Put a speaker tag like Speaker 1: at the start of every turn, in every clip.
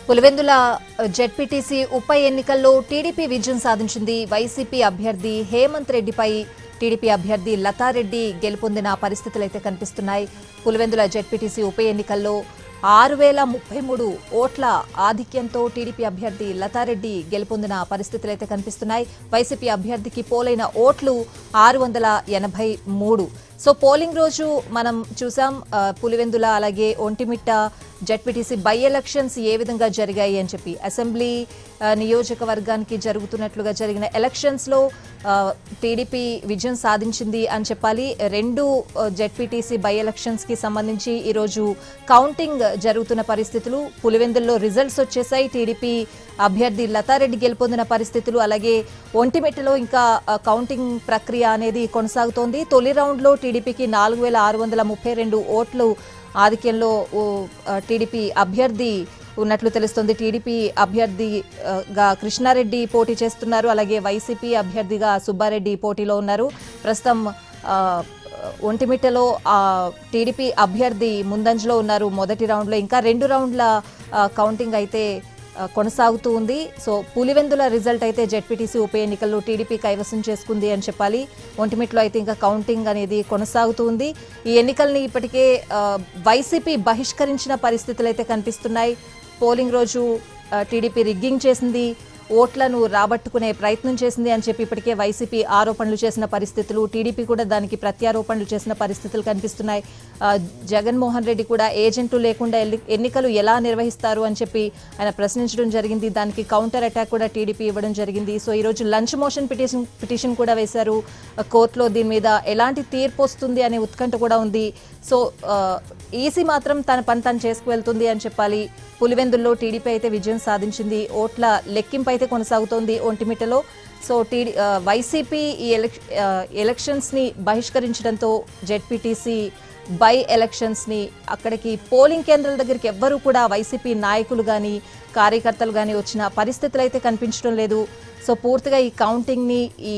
Speaker 1: Pulivendula ZPTC ఉప ఎన్నికల్లో TDP విజయం సాధించింది. వైసీపీ అభ్యర్థి హేమంత్ రెడ్డిపై టీడీపీ అభ్యర్థి లతారెడ్డి గెలుపొందిన పరిస్థితులైతే కనిపిస్తున్నాయి. పులివెందుల జెడ్పీటీసీ ఉప ఎన్నికల్లో 6033 ఓట్ల ఆధిక్యంతో టీడీపీ అభ్యర్థి లతారెడ్డి గెలుపొందిన పరిస్థితులైతే కనిపిస్తున్నాయి. వైసీపీ అభ్యర్థికి పోలైన ఓట్లు 683. సో పోలింగ్ రోజు మనం చూసాం పులివెందుల అలాగే ఒంటిమిట్ట జెడ్పీటీసీ బై ఎలక్షన్స్ ఏ విధంగా జరిగాయి అని చెప్పి అసెంబ్లీ నియోజకవర్గానికి జరుగుతున్నట్లుగా జరిగిన ఎలక్షన్స్ లో టీడీపీ విజయం సాధించింది అని చెప్పాలి. రెండు జెడ్పీటీసీ బై ఎలక్షన్స్ కి సంబంధించి ఈ రోజు కౌంటింగ్ జరుగుతున్న పరిస్థితులు, పులివెందుల్లో రిజల్ట్స్ వచ్చేసాయి. టీడీపీ అభ్యర్థి లతారెడ్డి గెలుపొందిన పరిస్థితులు, అలాగే ఒంటిమిట్టలో ఇంకా కౌంటింగ్ ప్రక్రియ అనేది కొనసాగుతోంది. తొలి రౌండ్ లో టీడీపీకి 4632 ఓట్లు ఆధిక్యంలో టీడీపీ అభ్యర్థి ఉన్నట్లు తెలుస్తోంది. టీడీపీ అభ్యర్థిగా కృష్ణారెడ్డి పోటీ చేస్తున్నారు, అలాగే వైసీపీ అభ్యర్థిగా సుబ్బారెడ్డి పోటీలో ఉన్నారు. ప్రస్తుతం ఒంటిమిట్టలో టీడీపీ అభ్యర్థి ముందంజలో ఉన్నారు మొదటి రౌండ్లో. ఇంకా 2 రౌండ్ల కౌంటింగ్ అయితే కొనసాగుతూ ఉంది. సో పులివెందుల రిజల్ట్ అయితే జెడ్పీటీసీ ఉప ఎన్నికల్లో టీడీపీ కైవసం చేసుకుంది అని చెప్పాలి. ఒంటిమిట్లో అయితే ఇంకా కౌంటింగ్ అనేది కొనసాగుతూ ఉంది. ఈ ఎన్నికల్ని ఇప్పటికే వైసీపీ బహిష్కరించిన పరిస్థితులు అయితే కనిపిస్తున్నాయి. పోలింగ్ రోజు టీడీపీ రిగ్గింగ్ చేసింది, ఓట్లను రాబట్టుకునే ప్రయత్నం చేసింది అని చెప్పి ఇప్పటికే వైసీపీ ఆరోపణలు చేసిన పరిస్థితులు, టీడీపీ కూడా దానికి ప్రత్యారోపణలు చేసిన పరిస్థితులు కనిపిస్తున్నాయి. జగన్మోహన్ రెడ్డి కూడా ఏజెంట్లు లేకుండా ఎన్నికలు ఎలా నిర్వహిస్తారు అని చెప్పి ఆయన ప్రశ్నించడం జరిగింది. దానికి కౌంటర్ అటాక్ కూడా టీడీపీ ఇవ్వడం జరిగింది. సో ఈరోజు లంచ్ మోషన్ పిటిషన్ కూడా వేశారు కోర్టులో. దీని మీద ఎలాంటి తీర్పు వస్తుంది అనే ఉత్కంఠ కూడా ఉంది. సో ఈసీ మాత్రం తన పని తను చేసుకువెళ్తుంది అని చెప్పాలి. పులివెందుల్లో టీడీపీ అయితే విజయం సాధించింది. ఓట్ల లెక్కింపు అయితే కొనసాగుతోంది ఒంటిమిట్టలో. సో వైసీపీ ఈ ఎలక్షన్స్ ని బహిష్కరించడంతో జెడ్పీటీసీ బై ఎలక్షన్స్ ని అక్కడికి పోలింగ్ కేంద్రాల దగ్గరికి ఎవ్వరూ కూడా వైసీపీ నాయకులు కానీ కార్యకర్తలు కానీ వచ్చిన పరిస్థితులు అయితే కనిపించడం లేదు. సో పూర్తిగా ఈ కౌంటింగ్ ని ఈ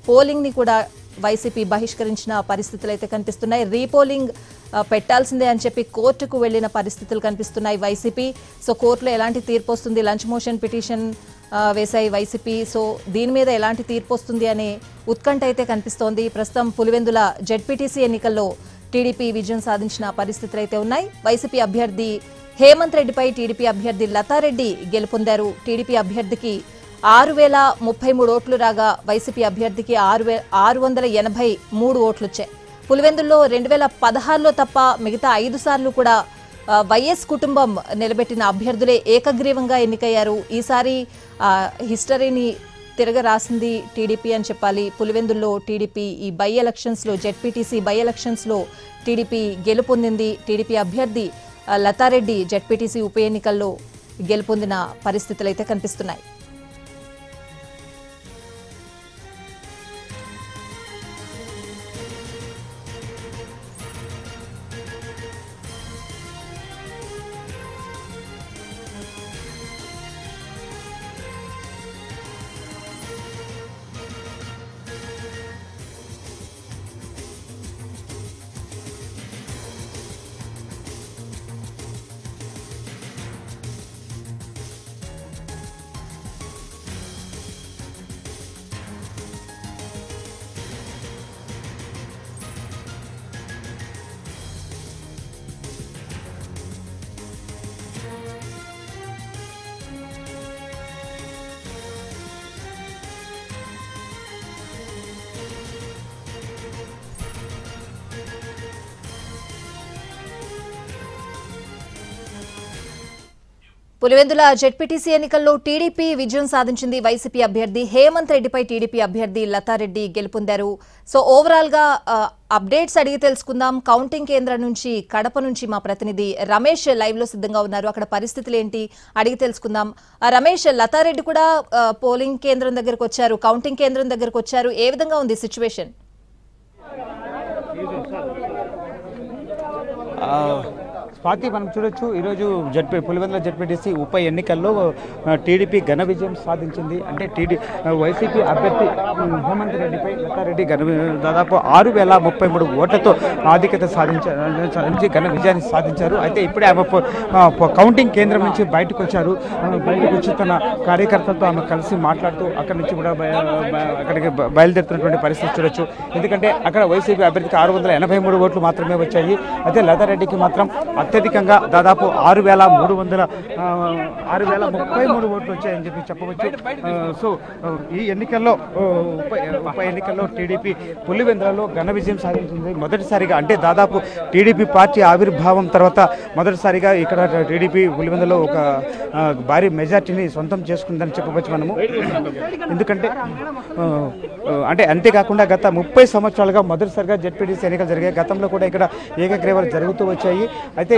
Speaker 1: పోలింగ్ ని కూడా వైసీపీ బహిష్కరించిన పరిస్థితులు అయితే కనిపిస్తున్నాయి. రీపోలింగ్ పెట్టాల్సిందే అని చెప్పి కోర్టుకు వెళ్లిన పరిస్థితులు కనిపిస్తున్నాయి వైసీపీ. సో కోర్టులో ఎలాంటి తీర్పు వస్తుంది, లంచ్ మోషన్ పిటిషన్ వేశాయి వైసీపీ. సో దీని మీద ఎలాంటి తీర్పు వస్తుంది అనే ఉత్కంఠ అయితే కనిపిస్తోంది. ప్రస్తుతం పులివెందుల జెడ్పీటీసీ ఎన్నికల్లో టీడీపీ విజయం సాధించిన పరిస్థితులు అయితే ఉన్నాయి. వైసీపీ అభ్యర్థి హేమంత్ రెడ్డిపై టీడీపీ అభ్యర్థి లతారెడ్డి గెలుపొందారు. టీడీపీ అభ్యర్థికి 6033 ఓట్లు రాగా వైసీపీ అభ్యర్థికి 683 ఓట్లు వచ్చాయి. పులివెందుల్లో 2016లో తప్ప మిగతా 5 సార్లు కూడా వైఎస్ కుటుంబం నిలబెట్టిన అభ్యర్థులే ఏకగ్రీవంగా ఎన్నికయ్యారు. ఈసారి హిస్టరీని తిరగరాసింది టీడీపీ అని చెప్పాలి. పులివెందుల్లో టీడీపీ ఈ బై ఎలక్షన్స్ లో జెడ్పీటీసీ బై ఎలక్షన్స్ లో టీడీపీ గెలుపొందింది. టీడీపీ అభ్యర్థి లతారెడ్డి జెడ్పీటీసీ ఉప ఎన్నికల్లో గెలుపొందిన పరిస్థితులు అయితే కనిపిస్తున్నాయి. పులివెందుల జెడ్పీటీసీ ఎన్నికల్లో టీడీపీ విజయం సాధించింది. వైసీపీ అభ్యర్థి హేమంత్ రెడ్డిపై టీడీపీ అభ్యర్థి లతారెడ్డి గెలుపొందారు. సో ఓవరాల్ గా అప్డేట్స్ అడిగి తెలుసుకుందాం. కౌంటింగ్ కేంద్రం నుంచి కడప నుంచి మా ప్రతినిధి రమేష్ లైవ్ లో సిద్ధంగా ఉన్నారు. అక్కడ పరిస్థితులు ఏంటి అడిగి తెలుసుకుందాం. రమేష్, లతారెడ్డి కూడా పోలింగ్ కేంద్రం దగ్గరకు వచ్చారు, కౌంటింగ్ కేంద్రం దగ్గరకు వచ్చారు. ఏ విధంగా ఉంది సిచ్యువేషన్?
Speaker 2: స్వాతి మనం చూడొచ్చు ఈరోజు పులివెందుల జెడ్పీటీసీ ఉప ఎన్నికల్లో టీడీపీ ఘన విజయం సాధించింది. అంటే వైసీపీ అభ్యర్థి హేమంత్ రెడ్డిపై లతారెడ్డి దాదాపు 6,033 ఓట్లతో ఆధిక్యత సాధించి ఘన విజయాన్ని సాధించారు. అయితే ఇప్పుడే ఆమె కౌంటింగ్ కేంద్రం నుంచి బయటకు వచ్చారు. బయటకు వచ్చి తన కార్యకర్తలతో ఆమె కలిసి మాట్లాడుతూ అక్కడి నుంచి కూడా అక్కడికి బయలుదేరుతున్నటువంటి పరిస్థితి చూడొచ్చు. ఎందుకంటే అక్కడ వైసీపీ అభ్యర్థికి 683 ఓట్లు మాత్రమే వచ్చాయి. అయితే లతారెడ్డికి మాత్రం అత్యధికంగా దాదాపు 6,033 ఓట్లు వచ్చాయని చెప్పవచ్చు. సో ఈ ఎన్నికల్లో ఉప ఎన్నికల్లో టీడీపీ పులివెందులలో ఘన విజయం సాధించింది. మొదటిసారిగా అంటే దాదాపు టీడీపీ పార్టీ ఆవిర్భావం తర్వాత మొదటిసారిగా ఇక్కడ టీడీపీ పులివెందులో ఒక భారీ మెజార్టీని సొంతం చేసుకుందని చెప్పవచ్చు మనము. ఎందుకంటే అంతేకాకుండా గత 30 సంవత్సరాలుగా మొదటిసారిగా జెడ్పీటీసీ ఎన్నికలు జరిగాయి. గతంలో కూడా ఇక్కడ ఏకగ్రీవాలు జరుగుతూ వచ్చాయి. అయితే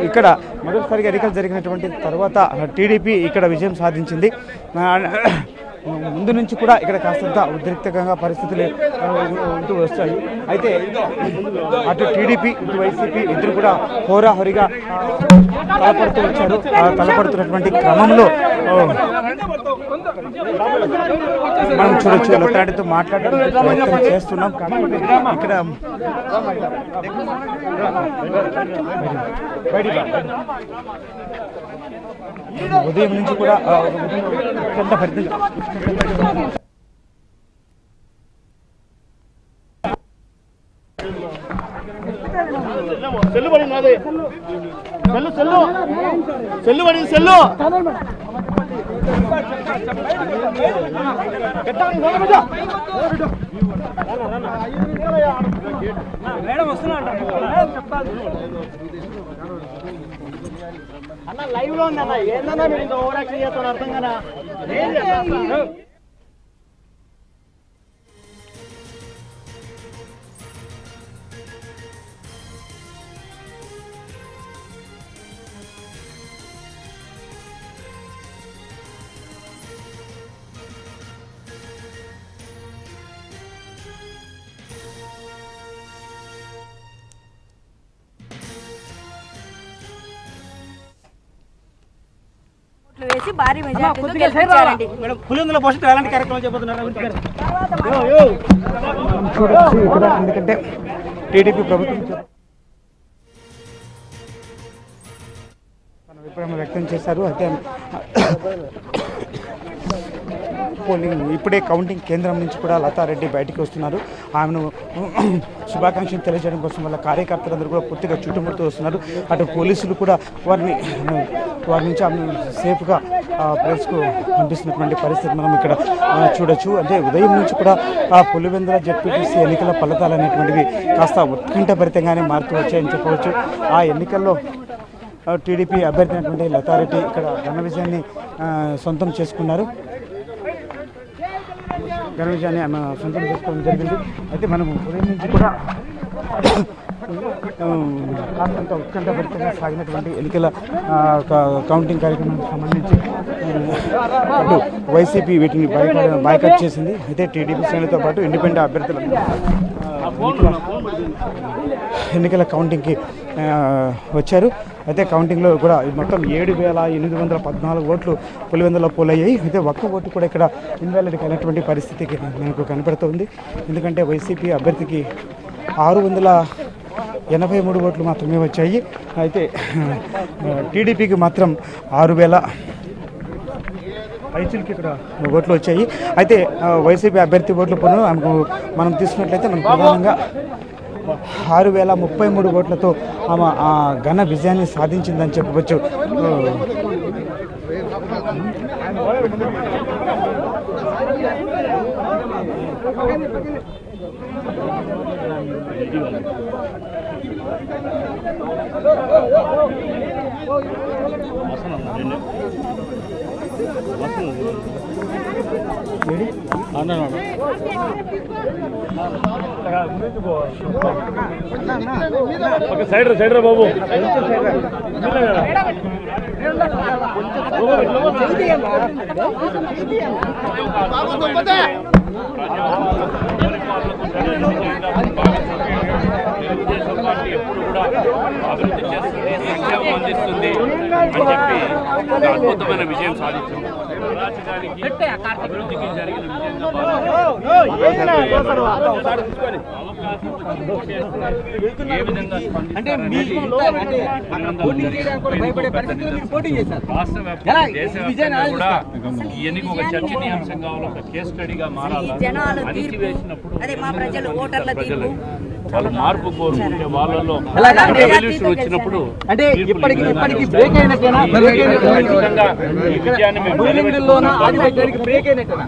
Speaker 2: ఇక్కడ మొదటిసారిగా ఎన్నికలు జరిగినటువంటి తర్వాత టీడీపీ ఇక్కడ విజయం సాధించింది. ముందు నుంచి కూడా ఇక్కడ కాస్తంత ఉద్రిక్తంగా పరిస్థితులు ఉంటూ వస్తాయి. అయితే అటు టీడీపీ ఇటు వైసీపీ ఇద్దరు కూడా హోరాహోరీగా తలపడుతూ వచ్చారు. తలపడుతున్నటువంటి క్రమంలో మనం చూడొచ్చు లతారెడ్డితో మాట్లాడడానికి ప్రయత్నం చేస్తున్నాం. ఇక్కడ ఉదయం నుంచి కూడా
Speaker 3: సెల్లు పడింది అదే సెల్లు సెల్లు సెల్లు పడింది సెల్లు మేడం వస్తున్నా అన్న లైవ్ లో ఉంది అన్న. ఏందన్నా మీరు ఇంత ఓవర్ యాక్షన్ చేస్తాను అర్థం కదా.
Speaker 4: వేసి భారీ మెజారిటీతో గెలిపించారండి.
Speaker 3: పులివెందుల భవిష్యత్తు ఎలాంటి కార్యక్రమం చేయబోతున్నారు?
Speaker 2: ఎందుకంటే టీడీపీ ప్రభుత్వం అభిప్రాయం వ్యక్తం చేశారు. అయితే పోలింగ్ ఇప్పుడే కౌంటింగ్ కేంద్రం నుంచి కూడా లతారెడ్డి బయటికి వస్తున్నారు. ఆమెను శుభాకాంక్షలు తెలియజేయడం కోసం వాళ్ళ కార్యకర్తలందరూ కూడా పూర్తిగా చుట్టుముడుతూ వస్తున్నారు. అటు పోలీసులు కూడా వారి నుంచి ఆమెను సేఫ్గా ప్రెస్కు పంపిస్తున్నటువంటి పరిస్థితి మనం ఇక్కడ చూడొచ్చు. అంటే ఉదయం నుంచి కూడా పులివెందుల జెడ్పీటీసీ ఎన్నికల ఫలితాలు అనేటువంటివి కాస్త ఉత్కంఠభరితంగానే మారుతూ వచ్చాయని చెప్పవచ్చు. ఆ ఎన్నికల్లో టీడీపీ అభ్యర్థి అయినటువంటి లతారెడ్డి ఇక్కడ ఘన విజయాన్ని సొంతం చేసుకున్నారు. ఘన విజయాన్ని ఆమె సొంతం చేసుకోవడం జరిగింది. అయితే మనం ఉదయం నుంచి కూడా కాస్తంత ఉత్కంఠభరితంగా సాగినటువంటి ఎన్నికల కౌంటింగ్ కార్యక్రమానికి సంబంధించి అటు వైసీపీ వీటిని బాయ్కాట్ చేసింది. అయితే టీడీపీ శ్రేణులతో పాటు ఇండిపెండెంట్ అభ్యర్థులు ఎన్నికల కౌంటింగ్కి వచ్చారు. అయితే కౌంటింగ్లో కూడా మొత్తం 7,814 ఓట్లు పులివెందులో పోలయ్యాయి. అయితే ఒక్క ఓటు కూడా ఇక్కడ ఇన్వాలిడ్ అయినటువంటి పరిస్థితికి మనకు కనపడుతుంది. ఎందుకంటే వైసీపీ అభ్యర్థికి 683 ఓట్లు మాత్రమే వచ్చాయి. అయితే టీడీపీకి మాత్రం 6,000 పైచులకి ఇక్కడ ఓట్లు వచ్చాయి. అయితే వైసీపీ అభ్యర్థి ఓట్ల పన్ను మనం తీసుకున్నట్లయితే మనం ప్రధానంగా 6,033 ఓట్లతో ఆమె ఆ ఘన విజయాన్ని సాధించిందని చెప్పవచ్చు.
Speaker 3: సైడ్ రా బాబు.
Speaker 5: తెలుగుదేశం పార్టీ ఎప్పుడు కూడా అభివృద్ధి చేస్తుంది. సంక్షేమం అందిస్తుంది అని చెప్పి ఒక అద్భుతమైన విజయం సాధించింది. రాజధానికి అభివృద్ధికి జరిగిన విజయంగా ఏ విధంగా రాష్ట్ర వ్యాప్తంగా దేశవ్యాప్తంగా కూడా ఈ ఎన్నిక ఒక చర్చనీయాంశం కావాలి, ఒక కేస్ స్టడీగా మారాలి. అణిచివేసినప్పుడు ప్రజలు వాళ్ళ మార్పు కోరుకుంటే వాళ్ళలో రెవల్యూషన్ వచ్చినప్పుడు
Speaker 3: అంటే ఇప్పటికి బ్రేక్ అయినట్టేనా?
Speaker 5: ఖచ్చితంగా ఈ విజయాన్ని మేము
Speaker 3: బ్రేక్ అయినట్టేనా?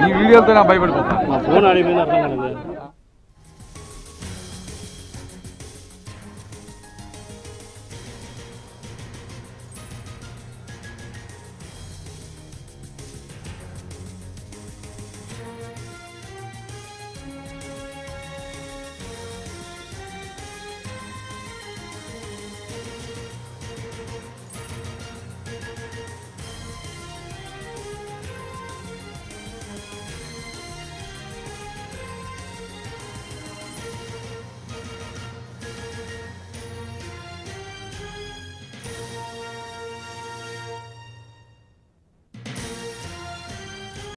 Speaker 6: ఈ వీడియోతో భయపడిపోతాను.
Speaker 5: ఫోన్ అడిగిపోయిన అర్థం కాలేదు.